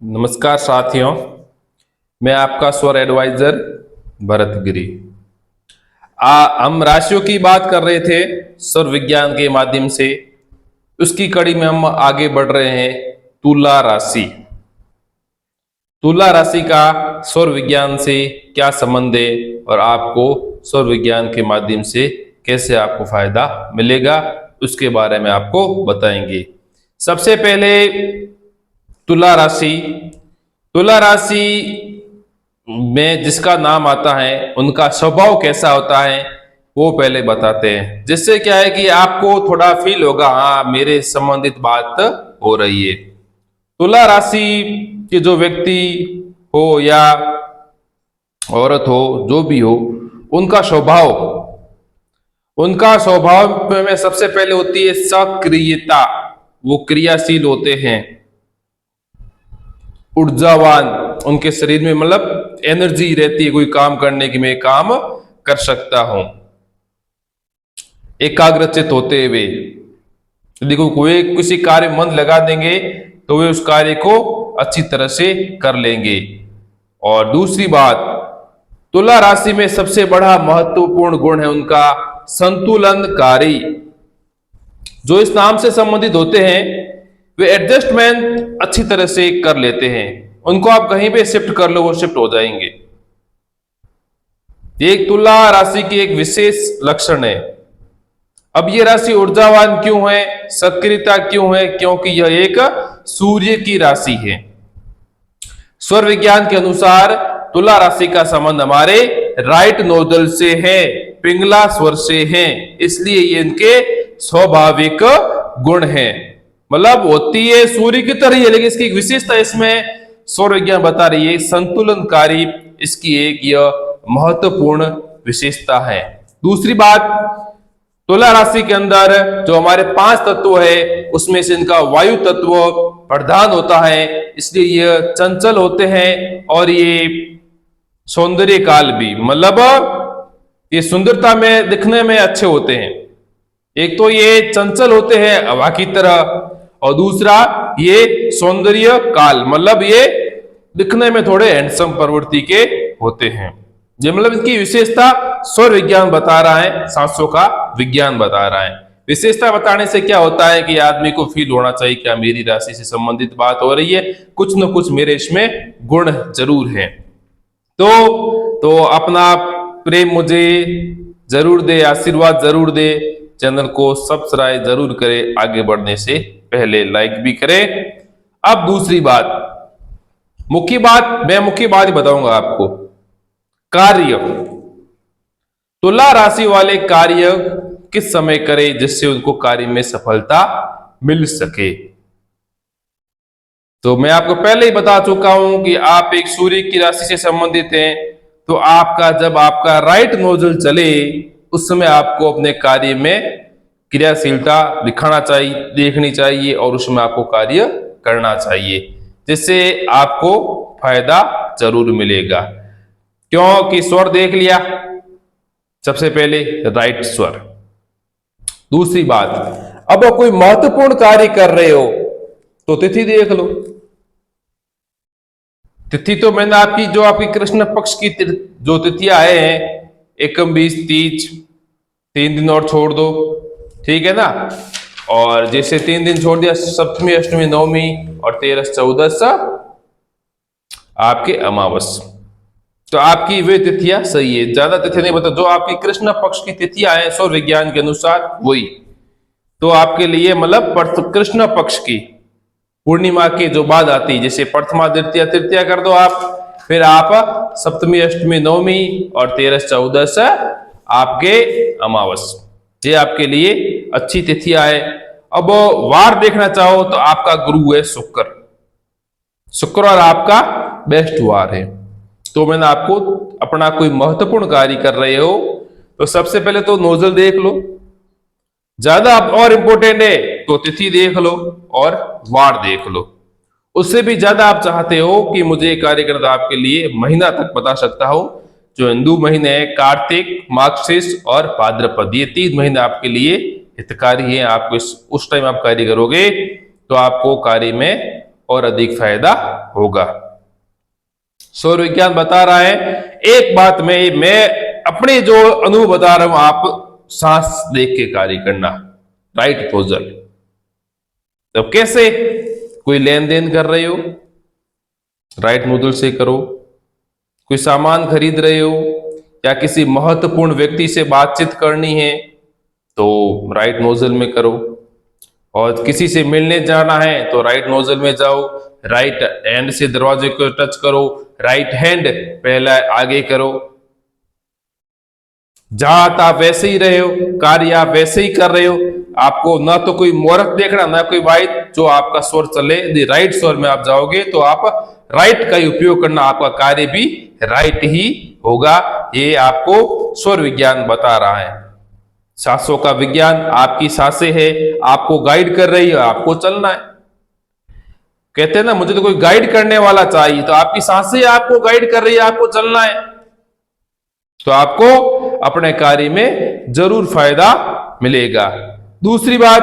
नमस्कार साथियों, मैं आपका स्वर एडवाइजर भरत गिरी। हम राशियों की बात कर रहे थे सौर विज्ञान के माध्यम से। उसकी कड़ी में हम आगे बढ़ रहे हैं। तुला राशि। तुला राशि का सौर विज्ञान से क्या संबंध है और आपको सौर विज्ञान के माध्यम से कैसे आपको फायदा मिलेगा, उसके बारे में आपको बताएंगे। सबसे पहले तुला राशि। तुला राशि में जिसका नाम आता है उनका स्वभाव कैसा होता है वो पहले बताते हैं, जिससे क्या है कि आपको थोड़ा फील होगा, हाँ मेरे संबंधित बात हो रही है। तुला राशि के जो व्यक्ति हो या औरत हो, जो भी हो, उनका स्वभाव में सबसे पहले होती है सक्रियता। वो क्रियाशील होते हैं, ऊर्जावान। उनके शरीर में मतलब एनर्जी रहती है कोई काम करने की, मैं काम कर सकता हूं। एकाग्रचित होते हुए, देखो कोई किसी कार्य में मन लगा देंगे तो वे उस कार्य को अच्छी तरह से कर लेंगे। और दूसरी बात, तुला राशि में सबसे बड़ा महत्वपूर्ण गुण है उनका संतुलनकारी। जो इस नाम से संबंधित होते हैं वे एडजस्टमेंट अच्छी तरह से कर लेते हैं। उनको आप कहीं पे शिफ्ट कर लो, वो शिफ्ट हो जाएंगे। एक तुला राशि की एक विशेष लक्षण है। अब ये राशि ऊर्जावान क्यों है, सक्रियता क्यों है? क्योंकि यह एक सूर्य की राशि है। स्वर विज्ञान के अनुसार तुला राशि का संबंध हमारे राइट नोजल से है, पिंगला स्वर से है, इसलिए ये इनके स्वाभाविक गुण है। मतलब होती है सूर्य की तरह ही है, लेकिन इसकी एक विशेषता इसमें सौर विज्ञान बता रही है संतुलनकारी। इसकी एक यह महत्वपूर्ण विशेषता है। दूसरी बात, तुला राशि के अंदर जो हमारे 5 तत्व है उसमें से इनका वायु तत्व प्रधान होता है, इसलिए ये चंचल होते हैं और ये सौंदर्य काल भी, मतलब ये सुंदरता में दिखने में अच्छे होते हैं। एक तो ये चंचल होते हैं हवा की तरह, और दूसरा ये सौंदर्य काल, मतलब ये दिखने में थोड़े हैंडसम प्रवृत्ति के होते हैं। ये मतलब इनकी विशेषता सौर विज्ञान बता रहा है, सांसों का विज्ञान बता रहा है। विशेषता बताने से क्या होता है कि आदमी को फील होना चाहिए क्या मेरी राशि से संबंधित बात हो रही है, कुछ न कुछ मेरे इसमें गुण जरूर है। तो अपना प्रेम मुझे जरूर दे, आशीर्वाद जरूर दे। चैनल को सब्सक्राइब जरूर करें, आगे बढ़ने से पहले लाइक भी करें। अब दूसरी बात, मुख्य बात ही बताऊंगा आपको। कार्य, तुला राशि वाले कार्य किस समय करें जिससे उनको कार्य में सफलता मिल सके। तो मैं आपको पहले ही बता चुका हूं कि आप एक सूर्य की राशि से संबंधित हैं, तो जब आपका राइट नोजल चले उस समय आपको अपने कार्य में क्रियाशीलता दिखाना चाहिए, देखनी चाहिए, और उसमें आपको कार्य करना चाहिए, जिससे आपको फायदा जरूर मिलेगा। क्योंकि स्वर देख लिया, सबसे पहले राइट स्वर। दूसरी बात, अब कोई महत्वपूर्ण कार्य कर रहे हो तो तिथि देख लो। तिथि तो मैंने आपकी कृष्ण पक्ष की जो तिथियां आए हैं, एकम 20 30, 3 दिन और छोड़ दो, ठीक है ना। और जैसे 3 दिन छोड़ दिया, सप्तमी अष्टमी नवमी और 13 14 आपके अमावस, तो आपकी वे तिथियां सही है। ज्यादा तिथि नहीं बता, जो आपकी कृष्ण पक्ष की तिथियां हैं सौर विज्ञान के अनुसार वही तो आपके लिए, मतलब कृष्ण पक्ष की पूर्णिमा के जो बाद आती है, जैसे प्रथमा द्वितीया तृतीया कर दो आप, फिर आप सप्तमी अष्टमी नवमी और 13 14 आपके अमावस, ये आपके लिए अच्छी तिथियां है। अब वार देखना चाहो तो आपका गुरु है शुक्रवार आपका बेस्ट वार है। तो मैंने आपको अपना कोई महत्वपूर्ण कार्य कर रहे हो तो सबसे पहले तो नोजल देख लो, ज्यादा और इंपॉर्टेंट है तो तिथि देख लो और वार देख लो। उससे भी ज्यादा आप चाहते हो कि मुझे कार्य करना, आपके लिए महीना तक बता सकता हूं। जो हिंदू महीने हैं, कार्तिक, मार्गशीर्ष और भाद्रपद, ये 3 महीने आपके लिए हितकारी है। आपको उस टाइम आप कार्य करोगे तो आपको कार्य में और अधिक फायदा होगा। सौर विज्ञान बता रहा है, एक बात मैं अपने जो अनुभव बता रहा हूं, आप सांस देख के कार्य करना, राइट नोजल। तो कैसे? कोई लेन देन कर रहे हो, राइट नोजल से करो। कोई सामान खरीद रहे हो या किसी महत्वपूर्ण व्यक्ति से बातचीत करनी है तो राइट नोजल में करो। और किसी से मिलने जाना है तो राइट नोजल में जाओ, राइट हैंड से दरवाजे को टच करो, राइट हैंड पहला आगे करो। जहां आप वैसे ही रहे हो, कार्य आप वैसे ही कर रहे हो, आपको ना तो कोई मोहरत देखना ना कोई वाइट, जो आपका स्वर चले यदि राइट स्वर में आप जाओगे तो आप राइट का ही उपयोग करना, आपका कार्य भी राइट ही होगा। ये आपको स्वर विज्ञान बता रहा है। सांसों का विज्ञान, आपकी सांसें है, आपको गाइड कर रही है, आपको चलना है। कहते हैं ना, मुझे तो कोई गाइड करने वाला चाहिए, तो आपकी सांसें आपको गाइड कर रही है, आपको चलना है, तो आपको अपने कार्य में जरूर फायदा मिलेगा। दूसरी बात,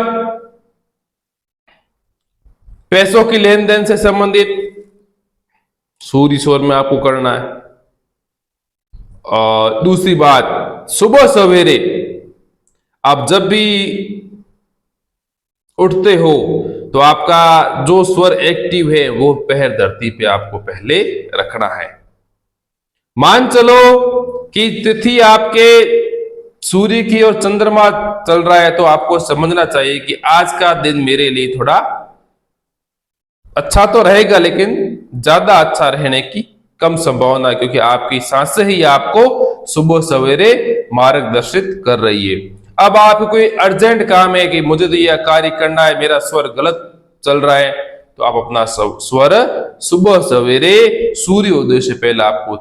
पैसों की लेन देन से संबंधित सूर्य स्वर में आपको करना है। और दूसरी बात, सुबह सवेरे आप जब भी उठते हो तो आपका जो स्वर एक्टिव है वो पैर धरती पे आपको पहले रखना है। मान चलो कि तिथि आपके सूर्य की और चंद्रमा चल रहा है, तो आपको समझना चाहिए कि आज का दिन मेरे लिए थोड़ा अच्छा तो रहेगा, लेकिन ज्यादा अच्छा रहने की कम संभावना है, क्योंकि आपकी सांसें ही आपको सुबह सवेरे मार्गदर्शित कर रही है। अब आपको कोई अर्जेंट काम है कि मुझे तो यह कार्य करना है, मेरा स्वर गलत चल रहा है, तो आप अपना स्वर सुबह सवेरे सूर्योदय से पहले आपको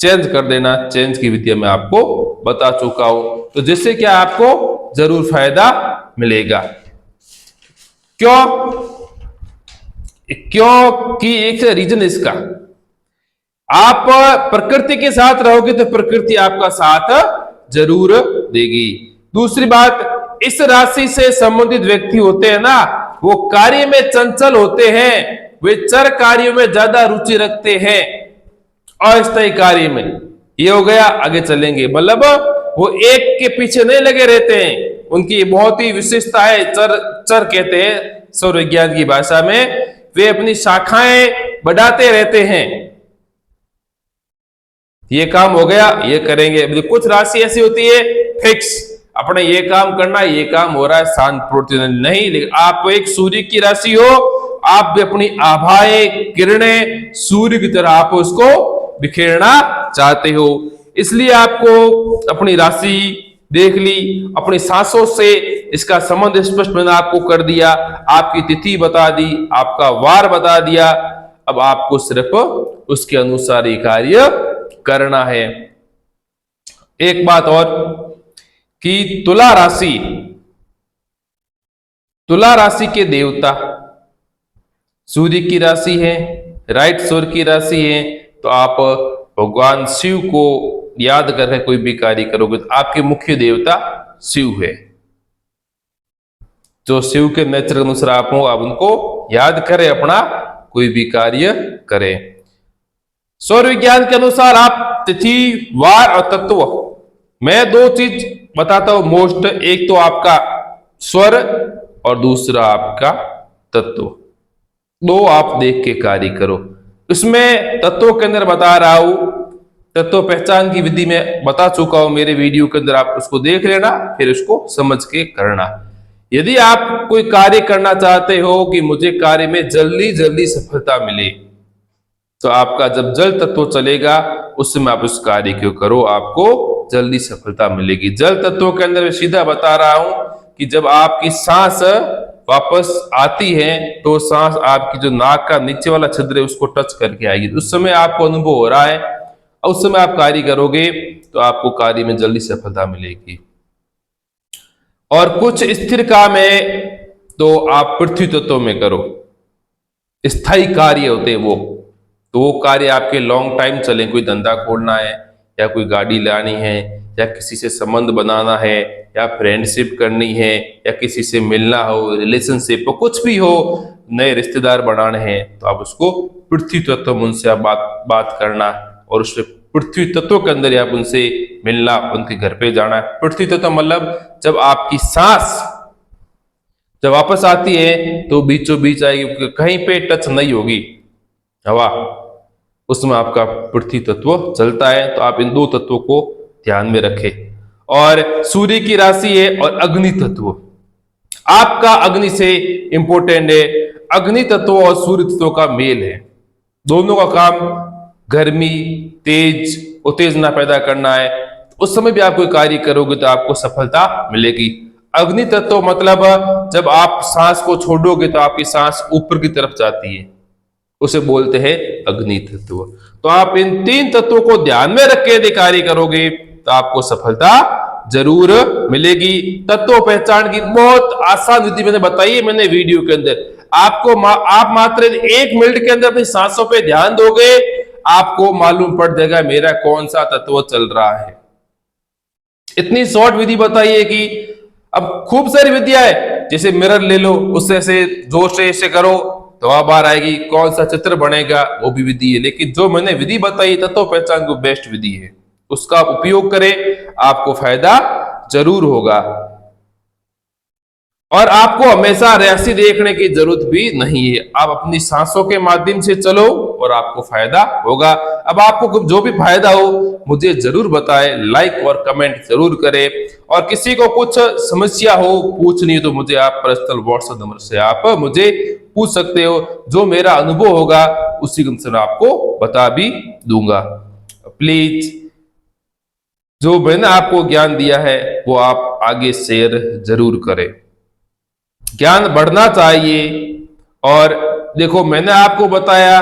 चेंज कर देना। चेंज की विधियां मैं आपको बता चुका हूं, तो जिससे क्या आपको जरूर फायदा मिलेगा। क्योंकि एक रीजन इसका, आप प्रकृति के साथ रहोगे तो प्रकृति आपका साथ जरूर देगी। दूसरी बात, इस राशि से संबंधित व्यक्ति होते हैं ना, वो कार्य में चंचल होते हैं, वे चर कार्यों में ज्यादा रुचि रखते हैं, अस्थायी कार्य में। ये हो गया, आगे चलेंगे, मतलब वो एक के पीछे नहीं लगे रहते हैं, उनकी बहुत ही विशेषता है। चर कहते हैं सौर विज्ञान की भाषा में, वे अपनी शाखाएं बढ़ाते रहते हैं। ये काम हो गया, ये करेंगे। कुछ राशि ऐसी होती है फिक्स, अपने ये काम करना, ये काम हो रहा है, शांत प्रवृत्ति नहीं। लेकिन आप एक सूर्य की राशि हो, आप भी अपनी आभाएं किरणें सूर्य की तरह आप उसको बिखेरना चाहते हो, इसलिए आपको अपनी राशि देख ली, अपनी सांसों से इसका संबंध स्पष्ट मैंने आपको कर दिया, आपकी तिथि बता दी, आपका वार बता दिया। अब आपको सिर्फ उसके अनुसार ही कार्य करना है। एक बात और कि तुला राशि के देवता सूर्य की राशि है, राइट स्वर की राशि है, तो आप भगवान शिव को याद करके कोई भी कार्य करोगे तो आपके मुख्य देवता शिव है। जो शिव के नेचर अनुसार आप हो, आप उनको याद करें, अपना कोई भी कार्य करें। सौर विज्ञान के अनुसार आप तिथि, वार और तत्व, मैं दो चीज बताता हूं मोस्ट, एक तो आपका स्वर और दूसरा आपका तत्व, दो आप देख के कार्य करो। इसमें तत्वों के अंदर बता रहा हूं, तत्व पहचान की विधि में बता चुका हूं मेरे वीडियो के अंदर, आप उसको देख लेना, फिर उसको समझ के करना। यदि आप कोई कार्य करना चाहते हो कि मुझे कार्य में जल्दी जल्दी सफलता मिले, तो आपका जब जल तत्व चलेगा उस समय आप उस कार्य को करो, आपको जल्दी सफलता मिलेगी। जल तत्वों के अंदर मैं सीधा बता रहा हूं कि जब आपकी सांस वापस आती है तो सांस आपकी जो नाक का नीचे वाला छिद्र है उसको टच करके आएगी, उस समय आपको अनुभव हो रहा है, उस समय आप कार्य करोगे तो आपको कार्य में जल्दी सफलता मिलेगी। और कुछ स्थिर काम है तो आप पृथ्वी तत्व में करो, स्थायी कार्य होते हैं वो, तो वो कार्य आपके लॉन्ग टाइम चले। कोई धंधा खोलना है या कोई गाड़ी लानी है या किसी से संबंध बनाना है या फ्रेंडशिप करनी है या किसी से मिलना हो, रिलेशनशिप हो, कुछ भी हो, नए रिश्तेदार बनाने हैं तो आप उसको पृथ्वी तत्व में उनसे आप बात करना, और उस पृथ्वी तत्व के अंदर आप उनसे मिलना, उनके घर पे जाना। पृथ्वी तत्व मतलब जब आपकी सांस जब वापस आती है तो बीचों बीच आएगी, कहीं पे टच नहीं होगी हवा, उसमें आपका पृथ्वी तत्व चलता है। तो आप इन दो तत्वों को ध्यान में रखें। और सूर्य की राशि है और अग्नि तत्व आपका अग्नि से इंपोर्टेंट है। अग्नि तत्व और सूर्य तत्व का मेल है, दोनों का काम गर्मी, तेज, उत्तेजना पैदा करना है। उस समय भी आप कोई कार्य करोगे तो आपको सफलता मिलेगी। अग्नि तत्व मतलब जब आप सांस को छोड़ोगे तो आपकी सांस ऊपर की तरफ जाती है, उसे बोलते हैं अग्नि तत्व। तो आप इन तीन तत्वों को ध्यान में रख के यदि कार्य करोगे तो आपको सफलता जरूर मिलेगी। तत्व पहचान की बहुत आसान विधि मैंने बताई है मैंने वीडियो के अंदर। आप मात्र 1 मिनट के अंदर अपनी सांसों पे ध्यान दोगे, आपको मालूम पड़ जाएगा मेरा कौन सा तत्व चल रहा है। इतनी शॉर्ट विधि बताई है कि अब खूब सारी विधियां है, जैसे मिरर ले लो, उससे ऐसे जोर से ऐसे करो तो हवा बाहर आएगी, कौन सा चित्र बनेगा वो भी विधि है। लेकिन जो मैंने विधि बताई तत्व पहचान को बेस्ट विधि है, उसका उपयोग करें, आपको फायदा जरूर होगा। और आपको हमेशा राशि देखने की जरूरत भी नहीं है, आप अपनी सांसों के माध्यम से चलो और आपको फायदा होगा। अब आपको जो भी फायदा हो मुझे जरूर बताएं, लाइक और कमेंट जरूर करें। और किसी को कुछ समस्या हो पूछनी हो तो मुझे आप पर्सनल व्हाट्सएप नंबर से आप मुझे पूछ सकते हो, जो मेरा अनुभव होगा उसी के अनुसार आपको बता भी दूंगा। प्लीज जो मैंने आपको ज्ञान दिया है वो आप आगे शेयर जरूर करें, ज्ञान बढ़ना चाहिए। और देखो मैंने आपको बताया,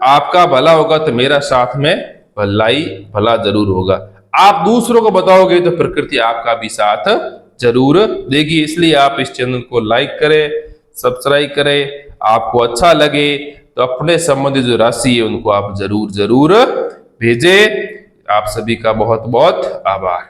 आपका भला होगा तो मेरा साथ में भला जरूर होगा। आप दूसरों को बताओगे तो प्रकृति आपका भी साथ जरूर देगी। इसलिए आप इस चैनल को लाइक करें, सब्सक्राइब करें। आपको अच्छा लगे तो अपने संबंधित जो राशि है उनको आप जरूर भेजें। आप सभी का बहुत बहुत आभार।